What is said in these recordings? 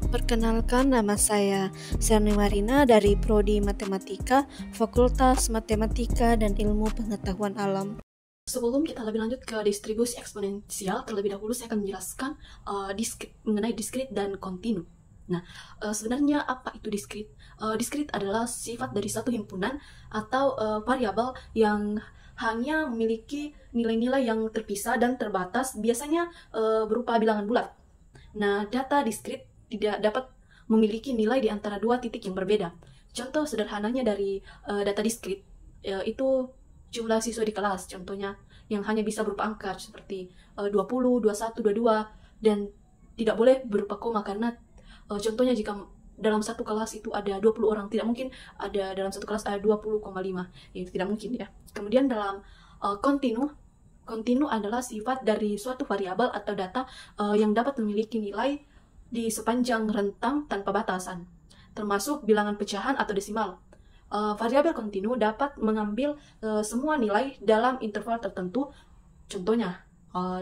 Perkenalkan, nama saya Serni Marina dari Prodi Matematika, Fakultas Matematika dan Ilmu Pengetahuan Alam. Sebelum kita lebih lanjut ke distribusi eksponensial, terlebih dahulu saya akan menjelaskan mengenai diskrit dan kontinu. Nah, sebenarnya apa itu diskrit? Diskrit adalah sifat dari satu himpunan atau variabel yang hanya memiliki nilai-nilai yang terpisah dan terbatas, biasanya berupa bilangan bulat. Nah, data diskrit tidak dapat memiliki nilai di antara dua titik yang berbeda. Contoh sederhananya dari data diskrit itu jumlah siswa di kelas, contohnya yang hanya bisa berupa angka seperti 20, 21, 22, dan tidak boleh berupa koma karena contohnya jika dalam satu kelas itu ada 20 orang, tidak mungkin ada dalam satu kelas ada 20,5, itu tidak mungkin ya. Kemudian dalam kontinu adalah sifat dari suatu variabel atau data yang dapat memiliki nilai di sepanjang rentang tanpa batasan, termasuk bilangan pecahan atau desimal. Variabel kontinu dapat mengambil semua nilai dalam interval tertentu. Contohnya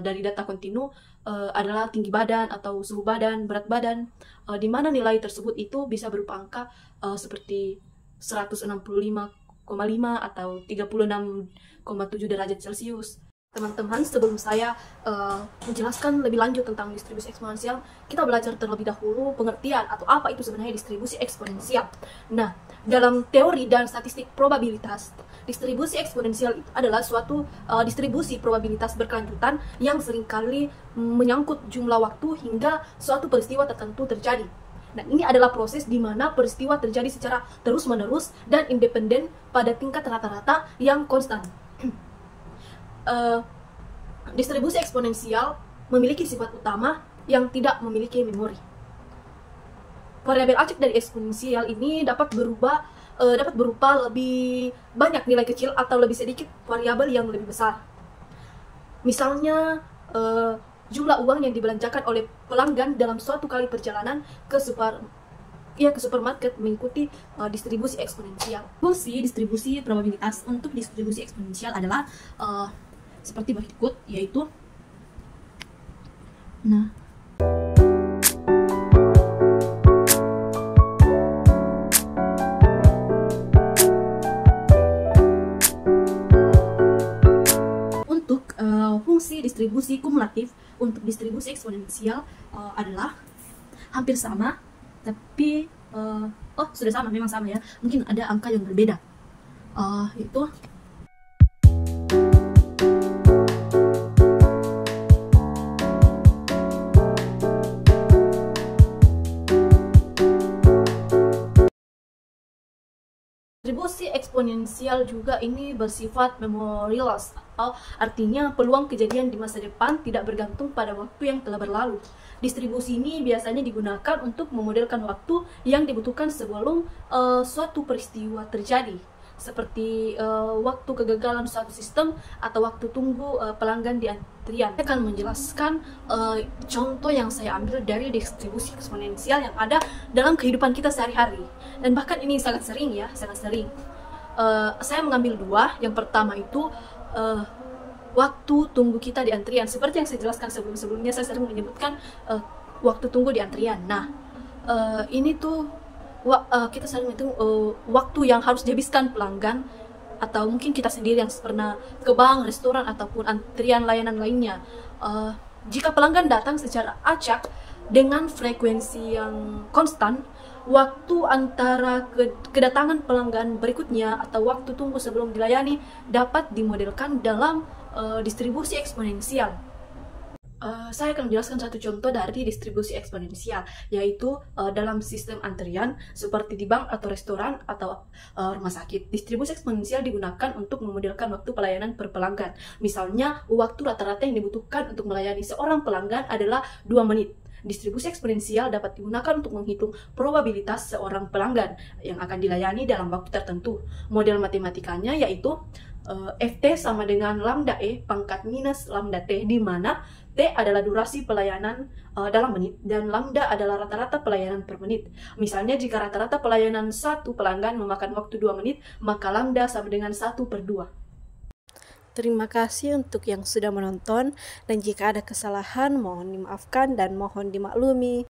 dari data kontinu adalah tinggi badan atau suhu badan, berat badan, di mana nilai tersebut itu bisa berupa angka seperti 165,5 atau 36,7 derajat Celcius. Teman-teman, sebelum saya menjelaskan lebih lanjut tentang distribusi eksponensial, kita belajar terlebih dahulu pengertian atau apa itu sebenarnya distribusi eksponensial. Nah, dalam teori dan statistik probabilitas, distribusi eksponensial itu adalah suatu distribusi probabilitas berkelanjutan yang seringkali menyangkut jumlah waktu hingga suatu peristiwa tertentu terjadi. Nah, ini adalah proses di mana peristiwa terjadi secara terus-menerus dan independen pada tingkat rata-rata yang konstan. Distribusi eksponensial memiliki sifat utama yang tidak memiliki memori. Variabel acak dari eksponensial ini dapat berupa lebih banyak nilai kecil atau lebih sedikit variabel yang lebih besar. Misalnya jumlah uang yang dibelanjakan oleh pelanggan dalam suatu kali perjalanan ke supermarket mengikuti distribusi eksponensial. Fungsi distribusi probabilitas untuk distribusi eksponensial adalah seperti berikut, yaitu untuk fungsi distribusi kumulatif untuk distribusi eksponensial adalah hampir sama, tapi sudah sama, memang sama ya, mungkin ada angka yang berbeda, yaitu distribusi eksponensial juga ini bersifat memoryless, atau artinya peluang kejadian di masa depan tidak bergantung pada waktu yang telah berlalu. Distribusi ini biasanya digunakan untuk memodelkan waktu yang dibutuhkan sebelum suatu peristiwa terjadi, seperti waktu kegagalan suatu sistem atau waktu tunggu pelanggan di antrian. Saya akan menjelaskan contoh yang saya ambil dari distribusi eksponensial yang ada dalam kehidupan kita sehari-hari, dan bahkan ini sangat sering. Saya mengambil dua. Yang pertama itu waktu tunggu kita di antrian. Seperti yang saya jelaskan sebelumnya, saya sering menyebutkan waktu tunggu di antrian. Nah, ini tuh kita sering menghitung waktu yang harus dihabiskan pelanggan, atau mungkin kita sendiri yang pernah ke bank, restoran, ataupun antrian layanan lainnya. Jika pelanggan datang secara acak dengan frekuensi yang konstan, waktu antara kedatangan pelanggan berikutnya atau waktu tunggu sebelum dilayani dapat dimodelkan dalam distribusi eksponensial. Saya akan menjelaskan satu contoh dari distribusi eksponensial, yaitu dalam sistem antrian seperti di bank atau restoran atau rumah sakit. Distribusi eksponensial digunakan untuk memodelkan waktu pelayanan per pelanggan. Misalnya, waktu rata-rata yang dibutuhkan untuk melayani seorang pelanggan adalah 2 menit. Distribusi eksponensial dapat digunakan untuk menghitung probabilitas seorang pelanggan yang akan dilayani dalam waktu tertentu. Model matematikanya yaitu Ft sama dengan lambda E pangkat minus lambda T, di mana T adalah durasi pelayanan dalam menit dan lambda adalah rata-rata pelayanan per menit. Misalnya, jika rata-rata pelayanan satu pelanggan memakan waktu 2 menit, maka lambda sama dengan 1/2. Terima kasih untuk yang sudah menonton, dan jika ada kesalahan mohon dimaafkan dan mohon dimaklumi.